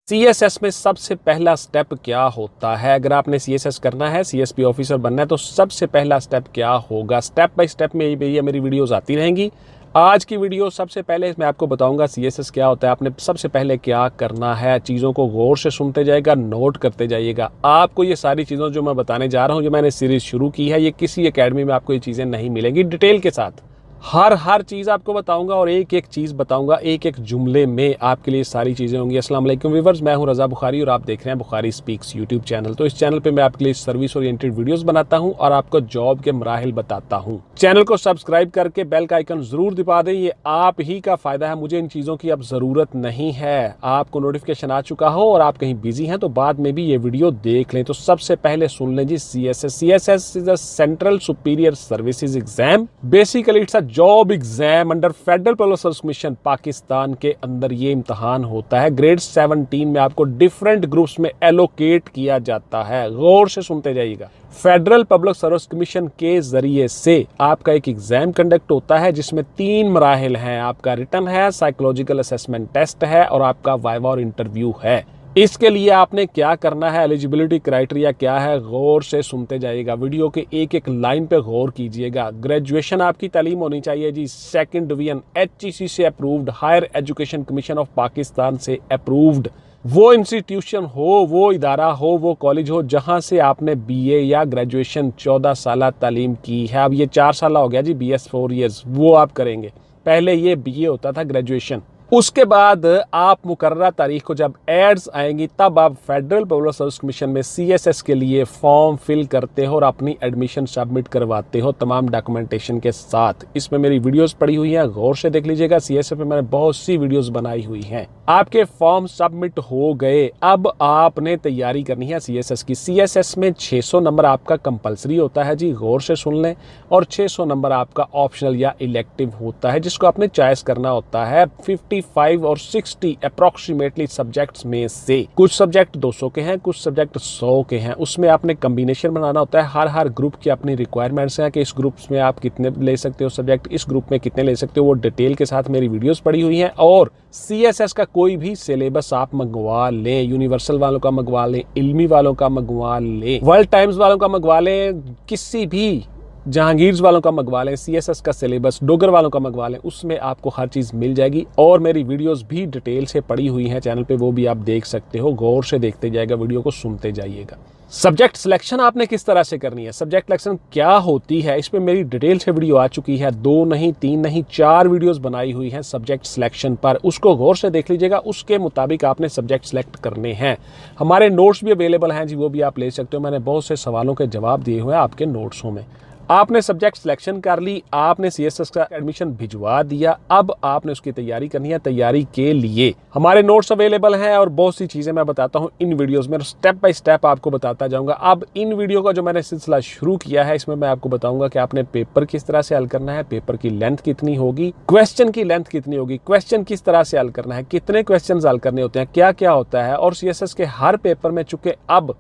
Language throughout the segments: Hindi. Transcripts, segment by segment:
सीएसएस में सबसे पहला स्टेप क्या होता है? अगर आपने सीएसएस करना है, सीएसपी ऑफिसर बनना है, तो सबसे पहला स्टेप क्या होगा? स्टेप बाय स्टेप में ये मेरी वीडियोस आती रहेंगी। आज की वीडियो सबसे पहले मैं आपको बताऊंगा सीएसएस क्या होता है। आपने सबसे पहले क्या करना है, चीज़ों को गौर से सुनते जाइएगा, नोट करते जाइएगा। आपको ये सारी चीज़ों जो मैं बताने जा रहा हूँ, जो मैंने सीरीज शुरू की है, ये किसी एकेडमी में आपको ये चीज़ें नहीं मिलेंगी। डिटेल के साथ हर चीज़ आपको बताऊंगा और एक एक चीज़ बताऊंगा, एक एक जुमले में आपके लिए सारी चीज़ें होंगी। अस्सलाम वालेकुम व्यूअर्स, मैं हूं रज़ा बुखारी और आप देख रहे हैं बुखारी स्पीक्स यूट्यूब चैनल। तो इस चैनल पे मैं आपके लिए सर्विस ओरिएंटेड वीडियोस बनाता हूं और आपको जॉब के मराहिल बताता हूं। चैनल को सब्सक्राइब करके बेल का आइकन जरूर दबा दें, ये आप ही का फायदा है। मुझे इन चीज़ों की अब ज़रूरत नहीं है। आपको नोटिफिकेशन आ चुका हो और आप कहीं बिजी हैं तो बाद में भी ये वीडियो देख लें। तो सबसे पहले सुन लें जी, CSS is a central superior services exam. Basically it's a job exam under federal public service commission. Pakistan के अंदर ये इम्तहान होता है। ग्रेड 17 में आपको डिफरेंट ग्रुप्स में एलोकेट किया जाता है। गौर से सुनते जाइएगा। फेडरल पब्लिक सर्विस कमीशन के जरिए से आपका एक एग्जाम कंडक्ट होता है जिसमें 3 मराहिल हैं। आपका रिटन है, साइकोलॉजिकल असेसमेंट टेस्ट है और आपका वाइवा और इंटरव्यू है। इसके लिए आपने क्या करना है, एलिजिबिलिटी क्राइटेरिया क्या है, गौर से सुनते जाइएगा। वीडियो के एक एक लाइन पे गौर कीजिएगा। ग्रेजुएशन आपकी तालीम होनी चाहिए जी, 2nd डिवीजन HEC से approved, higher education commission of Pakistan से अप्रूव्ड। वो इंस्टीट्यूशन हो, वो इदारा हो, वो कॉलेज हो जहां से आपने BA या ग्रेजुएशन 14 साल तालीम की है। अब ये 4 साल हो गया जी, BS 4 ईयर्स, वो आप करेंगे। पहले ये BA होता था, ग्रेजुएशन। उसके बाद आप मुकर्ररा तारीख को जब एड्स आएंगी तब आप फेडरल पब्लिक सर्विस कमीशन में सीएसएस के लिए फॉर्म फिल करते हो और अपनी एडमिशन सबमिट करवाते हो तमाम डॉक्यूमेंटेशन के साथ। इसमें मेरी वीडियोस पड़ी हुई हैं, गौर से देख लीजिएगा। सीएसएस पे मैंने बहुत सी वीडियोस बनाई हुई हैं। आपके फॉर्म सबमिट हो गए, अब आपने तैयारी करनी है सीएसएस की। सीएसएस में 600 नंबर आपका कंपलसरी होता है जी, गौर से सुन लें, और 600 नंबर आपका ऑप्शनल या इलेक्टिव होता है जिसको आपने चॉइस करना होता है। 55 और 60 अप्रोक्सीमेटली सब्जेक्ट्स में से कुछ सब्जेक्ट 200 के हैं, कुछ सब्जेक्ट 100 के हैं। उसमें आपने कम्बिनेशन बनाना होता है। हर ग्रुप की अपनी रिक्वायरमेंट्स हैं कि इस ग्रुप में आप कितने ले सकते हो सब्जेक्ट, इस ग्रुप में कितने ले सकते हो। वो डिटेल के साथ मेरी वीडियोस पड़ी हुई हैं। और सीएसएस का कोई भी सिलेबस आप मंगवा लें, यूनिवर्सल वालों का मंगवा लें, इल्मी वालों का मंगवा लें, वर्ल्ड टाइम्स वालों का मंगवा लें, किसी भी जहांगीर्स वालों का मंगवा लें, सीएसएस का सिलेबस डोगर वालों का मंगवा लें, उसमें आपको हर चीज़ मिल जाएगी। और मेरी वीडियोस भी डिटेल से पड़ी हुई हैं चैनल पे, वो भी आप देख सकते हो। गौर से देखते जाइएगा, वीडियो को सुनते जाइएगा। सब्जेक्ट सिलेक्शन आपने किस तरह से करनी है, सब्जेक्ट सिलेक्शन क्या होती है, इस पर मेरी डिटेल से वीडियो आ चुकी है। 2 नहीं, 3 नहीं, 4 वीडियोस बनाई हुई हैं सब्जेक्ट सिलेक्शन पर। उसको गौर से देख लीजिएगा। उसके मुताबिक आपने सब्जेक्ट सिलेक्ट करने हैं। हमारे नोट्स भी अवेलेबल हैं जी, वो भी आप ले सकते हो। मैंने बहुत से सवालों के जवाब दिए हुए हैं आपके नोट्सों में। आपने सब्जेक्ट सिलेक्शन कर ली, आपने सीएसएस का एडमिशन भिजवा दिया। अब आपने उसकी तैयारी करनी है। तैयारी के लिए हमारे नोट्स अवेलेबल हैं और बहुत सी चीज़ें मैं बताता हूं इन वीडियोस में, स्टेप बाय स्टेप आपको बताता जाऊंगा। अब इन वीडियो का जो मैंने सिलसिला शुरू किया है, इसमें मैं आपको बताऊंगा कि आपने पेपर किस तरह से हल करना है, पेपर की लेंथ कितनी होगी, क्वेश्चन की लेंथ कितनी होगी, क्वेश्चन किस तरह से हल करना है, कितने क्वेश्चन हल करने होते हैं, क्या क्या होता है। और सीएसएस के हर पेपर में चूंकि अब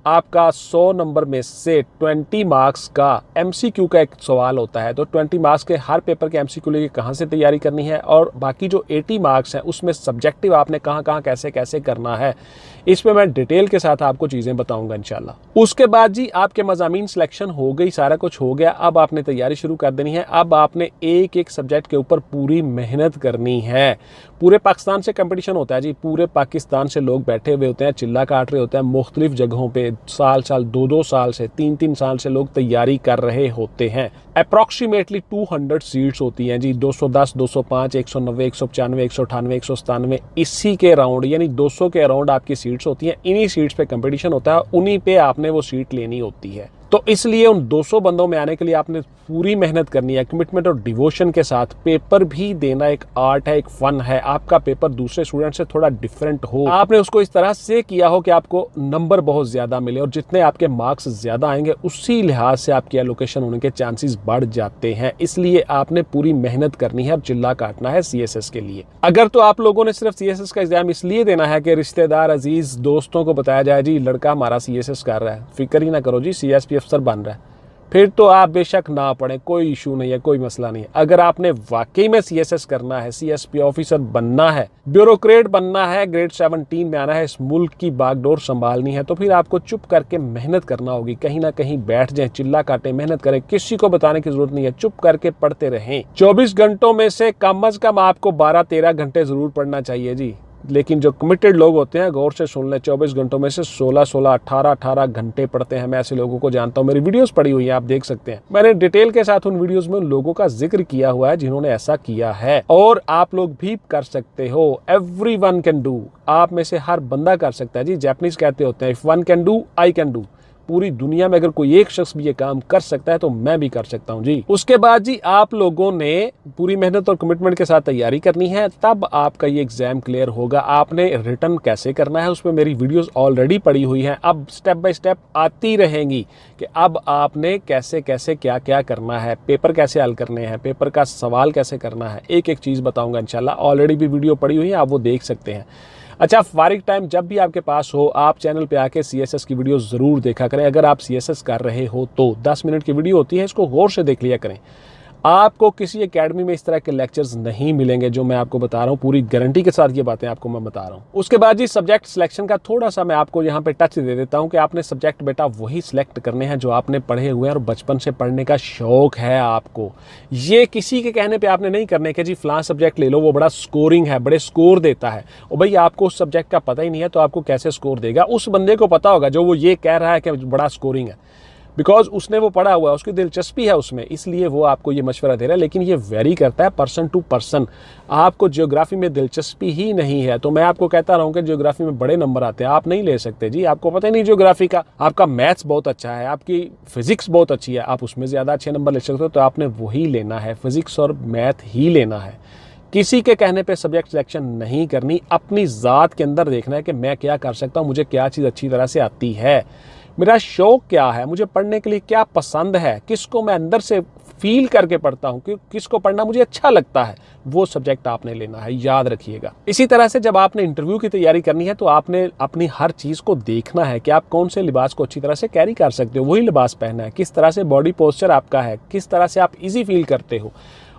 आपका 100 नंबर में से 20 मार्क्स का MCQ का एक सवाल होता है, तो 20 मार्क्स के हर पेपर के MCQ लेके कहाँ से तैयारी करनी है, और बाकी जो 80 मार्क्स हैं उसमें सब्जेक्टिव आपने कहाँ कहाँ कैसे कैसे करना है, इस पे मैं डिटेल के साथ आपको चीज़ें बताऊंगा इंशाल्लाह। उसके बाद जी आपके मज़ामीन सिलेक्शन हो गई, सारा कुछ हो गया। अब आपने तैयारी शुरू कर देनी है। अब आपने एक एक सब्जेक्ट के ऊपर पूरी मेहनत करनी है। पूरे पाकिस्तान से कंपटीशन होता है जी, पूरे पाकिस्तान से लोग बैठे हुए होते हैं, चिल्ला काट रहे होते हैं मुख्तलिफ जगहों पे। साल 2 साल से 3 साल से लोग तैयारी कर रहे होते हैं। अप्रॉक्सीमेटली 200 सीट्स होती हैं जी, 210, 205, 190, 195, 198, 197, इसी के अराउंड, यानी 200 के अराउंड आपकी सीट्स होती हैं। इन्हीं सीट्स पे कंपटीशन होता है, उन्हीं पे आपने वो सीट लेनी होती है। तो इसलिए उन 200 बंदों में आने के लिए आपने पूरी मेहनत करनी है, कमिटमेंट और डिवोशन के साथ। पेपर भी देना एक आर्ट है, एक फन है। आपका पेपर दूसरे स्टूडेंट से थोड़ा डिफरेंट हो, आपने उसको इस तरह से किया हो कि आपको नंबर बहुत ज्यादा मिले, और जितने आपके मार्क्स ज्यादा आएंगे उसी लिहाज से आपकी एलोकेशन होने के चांसेस बढ़ जाते हैं। इसलिए आपने पूरी मेहनत करनी है और चिल्ला काटना है सीएसएस के लिए। अगर तो आप लोगों ने सिर्फ सीएसएस का एग्जाम इसलिए देना है कि रिश्तेदार, अजीज, दोस्तों को बताया जाए जी लड़का हमारा सीएसएस कर रहा है, फिक्र ही ना करो जी, सीएसपी अफसर बन रहा है, फिर तो आप बेशक ना पढ़ें, कोई इशू नहीं है, कोई मसला नहीं है। अगर आपने वाकई में सीएसएस करना है, सीएसपी ऑफिसर बनना है, ब्यूरोक्रेट बनना है, ग्रेड 17 में आना है, इस मुल्क की बागडोर संभालनी है, तो फिर आपको चुप करके मेहनत करना होगी। कहीं ना कहीं बैठ जाएं, चिल्ला काटें, मेहनत करें, किसी को बताने की जरूरत नहीं है, चुप करके पढ़ते रहें। 24 घंटों में से कम अज कम आपको 12-13 घंटे जरूर पढ़ना चाहिए जी। लेकिन जो कमिटेड लोग होते हैं, गौर से सुन लें, 24 घंटों में से 16-16, 18-18 घंटे पढ़ते हैं। मैं ऐसे लोगों को जानता हूं, मेरी वीडियोस पड़ी हुई हैं, आप देख सकते हैं। मैंने डिटेल के साथ उन वीडियोस में उन लोगों का जिक्र किया हुआ है जिन्होंने ऐसा किया है, और आप लोग भी कर सकते हो। एवरीवन कैन डू, आप में से हर बंदा कर सकता है जी। जापानीज कहते होते हैं, if one can do I can do. पूरी दुनिया में अगर कोई एक शख्स भी ये काम कर सकता है तो मैं भी कर सकता हूं जी। उसके बाद जी आप लोगों ने पूरी मेहनत और कमिटमेंट के साथ तैयारी करनी है, तब आपका ये एग्जाम क्लियर होगा। आपने रिटर्न कैसे करना है उसमें मेरी वीडियोस ऑलरेडी पड़ी हुई हैं, अब स्टेप बाय स्टेप आती रहेंगी कि अब आपने कैसे कैसे क्या क्या करना है, पेपर कैसे हल करने हैं, पेपर का सवाल कैसे करना है, एक एक चीज़ बताऊंगा इंशाल्लाह। ऑलरेडी भी वीडियो पड़ी हुई है, आप वो देख सकते हैं। अच्छा, फारिग टाइम जब भी आपके पास हो, आप चैनल पे आके सीएसएस की वीडियो ज़रूर देखा करें। अगर आप सीएसएस कर रहे हो तो 10 मिनट की वीडियो होती है, इसको गौर से देख लिया करें। आपको किसी एकेडमी में इस तरह के लेक्चर्स नहीं मिलेंगे जो मैं आपको बता रहा हूँ, पूरी गारंटी के साथ ये बातें आपको मैं बता रहा हूँ। उसके बाद जी सब्जेक्ट सिलेक्शन का थोड़ा सा मैं आपको यहाँ पे टच दे देता हूँ कि आपने सब्जेक्ट बेटा वही सिलेक्ट करने हैं जो आपने पढ़े हुए हैं और बचपन से पढ़ने का शौक है आपको। ये किसी के कहने पर आपने नहीं करने के जी फलां सब्जेक्ट ले लो, वो बड़ा स्कोरिंग है, बड़े स्कोर देता है। और भाई आपको उस सब्जेक्ट का पता ही नहीं है तो आपको कैसे स्कोर देगा? उस बंदे को पता होगा जो वो ये कह रहा है कि बड़ा स्कोरिंग है, बिकॉज उसने वो पढ़ा हुआ है, उसकी दिलचस्पी है उसमें, इसलिए वो आपको ये मशवरा दे रहा है। लेकिन ये वेरी करता है पर्सन टू पर्सन। आपको ज्योग्राफी में दिलचस्पी ही नहीं है तो मैं आपको कहता रहूँ कि ज्योग्राफी में बड़े नंबर आते हैं, आप नहीं ले सकते जी। आपको पता ही नहीं ज्योग्राफी का, आपका मैथ्स बहुत अच्छा है, आपकी फिजिक्स बहुत अच्छी है, आप उसमें ज़्यादा अच्छे नंबर ले सकते हो, तो आपने वही लेना है, फिजिक्स और मैथ ही लेना है। किसी के कहने पे सब्जेक्ट सिलेक्शन नहीं करनी, अपनी ज़ात के अंदर देखना है कि मैं क्या कर सकता हूँ, मुझे क्या चीज़ अच्छी तरह से आती है, मेरा शौक क्या है, मुझे पढ़ने के लिए क्या पसंद है, किसको मैं अंदर से फील करके पढ़ता हूँ, कि किसको पढ़ना मुझे अच्छा लगता है, वो सब्जेक्ट आपने लेना है, याद रखिएगा। इसी तरह से जब आपने इंटरव्यू की तैयारी करनी है तो आपने अपनी हर चीज़ को देखना है कि आप कौन से लिबास को अच्छी तरह से कैरी कर सकते हो, वही लिबास पहनना है। किस तरह से बॉडी पोस्चर आपका है, किस तरह से आप ईजी फील करते हो,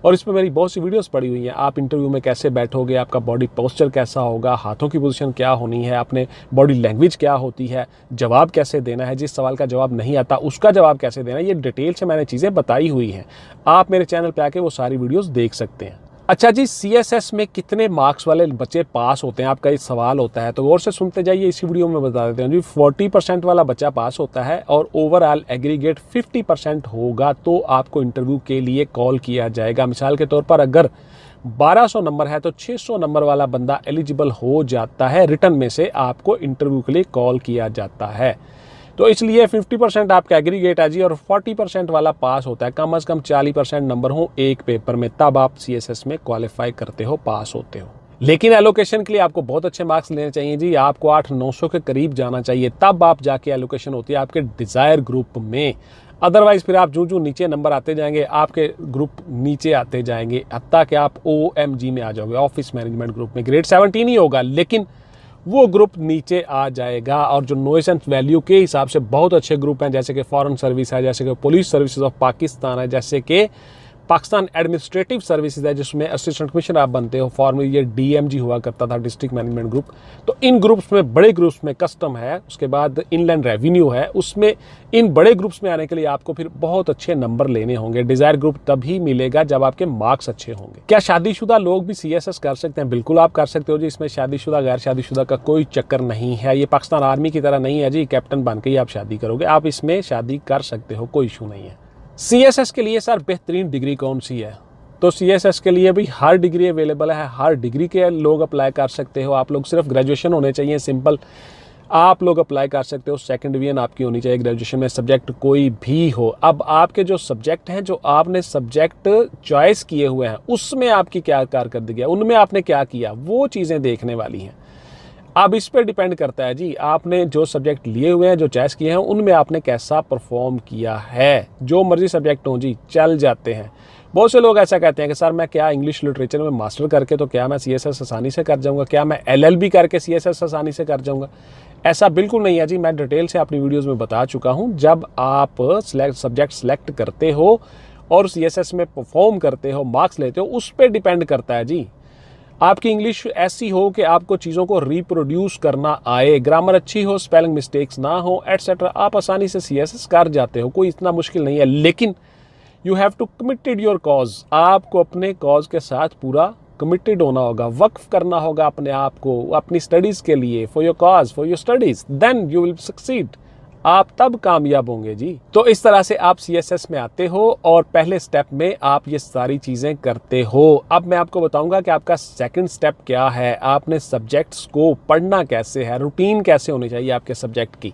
और इसमें मेरी बहुत सी वीडियोस पड़ी हुई हैं। आप इंटरव्यू में कैसे बैठोगे, आपका बॉडी पोस्चर कैसा होगा, हाथों की पोजीशन क्या होनी है, अपने बॉडी लैंग्वेज क्या होती है, जवाब कैसे देना है, जिस सवाल का जवाब नहीं आता उसका जवाब कैसे देना है, ये डिटेल से मैंने चीज़ें बताई हुई हैं। आप मेरे चैनल पे आके वो सारी वीडियोस देख सकते हैं। अच्छा जी, सीएसएस में कितने मार्क्स वाले बच्चे पास होते हैं, आपका एक सवाल होता है, तो गौर से सुनते जाइए, इसी वीडियो में बता देते हैं जी। 40% वाला बच्चा पास होता है और ओवरऑल एग्रीगेट 50% होगा तो आपको इंटरव्यू के लिए कॉल किया जाएगा। मिसाल के तौर पर अगर 1200 नंबर है तो 600 नंबर वाला बंदा एलिजिबल हो जाता है, रिटर्न में से आपको इंटरव्यू के लिए कॉल किया जाता है। तो इसलिए 50% आपका एग्रीगेट है जी, और 40% वाला पास होता है। कम से कम 40% नंबर हो एक पेपर में, तब आप सीएसएस में क्वालिफाई करते हो, पास होते हो। लेकिन एलोकेशन के लिए आपको बहुत अच्छे मार्क्स लेने चाहिए जी, आपको 800-900 के करीब जाना चाहिए, तब आप जाके एलोकेशन होती है आपके डिज़ायर ग्रुप में। अदरवाइज फिर आप जो नीचे नंबर आते जाएंगे, आपके ग्रुप नीचे आते जाएंगे, हत्ता कि आप OMG में आ जाओगे, ऑफिस मैनेजमेंट ग्रुप में। ग्रेड 17 ही होगा लेकिन वो ग्रुप नीचे आ जाएगा। और जो नॉइस एंड वैल्यू के हिसाब से बहुत अच्छे ग्रुप हैं, जैसे कि फॉरेन सर्विस है, जैसे कि पुलिस सर्विसेज ऑफ पाकिस्तान है, जैसे कि पाकिस्तान एडमिनिस्ट्रेटिव सर्विसेज है जिसमें असिस्टेंट कमिश्नर आप बनते हो, फॉर्मली ये DMG हुआ करता था, डिस्ट्रिक्ट मैनेजमेंट ग्रुप। तो इन ग्रुप्स में, बड़े ग्रुप्स में कस्टम है, उसके बाद इनलैंड रेवेन्यू है, उसमें इन बड़े ग्रुप्स में आने के लिए आपको फिर बहुत अच्छे नंबर लेने होंगे। डिजायर ग्रुप तभी मिलेगा जब आपके मार्क्स अच्छे होंगे। क्या शादीशुदा लोग भी सीएसएस कर सकते हैं? बिल्कुल आप कर सकते हो जी, इसमें शादीशुदा गैर शादीशुदा का कोई चक्कर नहीं है। ये पाकिस्तान आर्मी की तरह नहीं है जी, कैप्टन बन के ही आप शादी करोगे, आप इसमें शादी कर सकते हो, कोई इशू नहीं है। सीएसएस के लिए सर बेहतरीन डिग्री कौन सी है? तो सीएसएस के लिए भी हर डिग्री अवेलेबल है, हर डिग्री के लोग अप्लाई कर सकते हो। आप लोग सिर्फ ग्रेजुएशन होने चाहिए, सिंपल आप लोग अप्लाई कर सकते हो। सेकंड डिवीजन आपकी होनी चाहिए ग्रेजुएशन में, सब्जेक्ट कोई भी हो। अब आपके जो सब्जेक्ट हैं, जो आपने सब्जेक्ट चॉइस किए हुए हैं, उसमें आपकी क्या कारकर्दगी है, उनमें आपने क्या किया, वो चीज़ें देखने वाली हैं। अब इस पर डिपेंड करता है जी, आपने जो सब्जेक्ट लिए हुए हैं, जो चॉइस किए हैं, उनमें आपने कैसा परफॉर्म किया है। जो मर्जी सब्जेक्ट हो जी, चल जाते हैं, बहुत से लोग ऐसा कहते हैं कि सर मैं क्या इंग्लिश लिटरेचर में मास्टर करके तो क्या मैं CSS आसानी से कर जाऊंगा, क्या मैं LLB करके CSS आसानी से कर जाऊंगा। ऐसा बिल्कुल नहीं है जी, मैं डिटेल से अपनी वीडियोस में बता चुका हूं। जब आप सब्जेक्ट सेलेक्ट करते हो और CSS में परफॉर्म करते हो, मार्क्स लेते हो, उस पर डिपेंड करता है जी। आपकी इंग्लिश ऐसी हो कि आपको चीज़ों को रिप्रोड्यूस करना आए, ग्रामर अच्छी हो, स्पेलिंग मिस्टेक्स ना हो, एटसेट्रा, आप आसानी से CSS कर जाते हो, कोई इतना मुश्किल नहीं है। लेकिन you have to committed your cause, आपको अपने कॉज के साथ पूरा कमिटेड होना होगा, वक्फ करना होगा अपने आप को अपनी स्टडीज़ के लिए, for your cause, for your studies, then you will succeed, आप तब कामयाब होंगे जी। तो इस तरह से आप CSS में आते हो और पहले स्टेप में आप ये सारी चीज़ें करते हो। अब मैं आपको बताऊंगा कि आपका सेकंड स्टेप क्या है, आपने सब्जेक्ट्स को पढ़ना कैसे है, रूटीन कैसे होनी चाहिए आपके सब्जेक्ट की,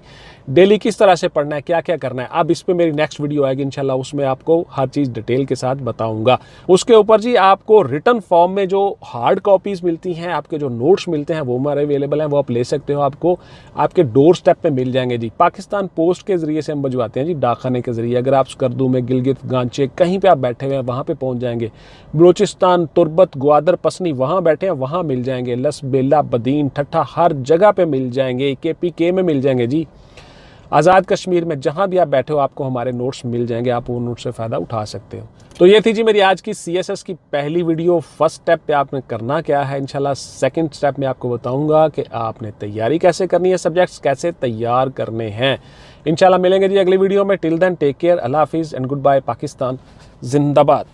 डेली किस तरह से पढ़ना है, क्या क्या करना है। अब इस पर मेरी नेक्स्ट वीडियो आएगी इंशाल्लाह, उसमें आपको हर चीज़ डिटेल के साथ बताऊंगा। उसके ऊपर जी आपको रिटन फॉर्म में जो हार्ड कॉपीज़ मिलती हैं, आपके जो नोट्स मिलते हैं वो हमारे अवेलेबल हैं, वो आप ले सकते हो, आपको आपके डोर स्टेप पे मिल जाएंगे जी। पाकिस्तान पोस्ट के ज़रिए से हम भिजवाते हैं जी, डाकखाने के ज़रिए। अगर आप स्कर्दू में, गिलगित, गांचे, कहीं पे आप बैठे हुए हैं वहाँ पे पहुँच जाएंगे। बलूचिस्तान, तुर्बत, ग्वादर, पसनी, वहाँ बैठे हैं वहाँ मिल जाएंगे। लस, बेला, बदीन, ठट्ठा, हर जगह पे मिल जाएंगे। KPK में मिल जाएंगे जी। आज़ाद कश्मीर में जहाँ भी आप बैठे हो आपको हमारे नोट्स मिल जाएंगे, आप वो नोट्स से फ़ायदा उठा सकते हो। तो ये थी जी मेरी आज की CSS की पहली वीडियो। फर्स्ट स्टेप पे आपने करना क्या है, इंशाल्लाह सेकंड स्टेप में आपको बताऊंगा कि आपने तैयारी कैसे करनी है, सब्जेक्ट्स कैसे तैयार करने हैं। इंशाल्लाह मिलेंगे जी अगली वीडियो में। टिल देन टेक केयर, अल्लाह हाफिज़ एंड गुड बाय। पाकिस्तान जिंदाबाद।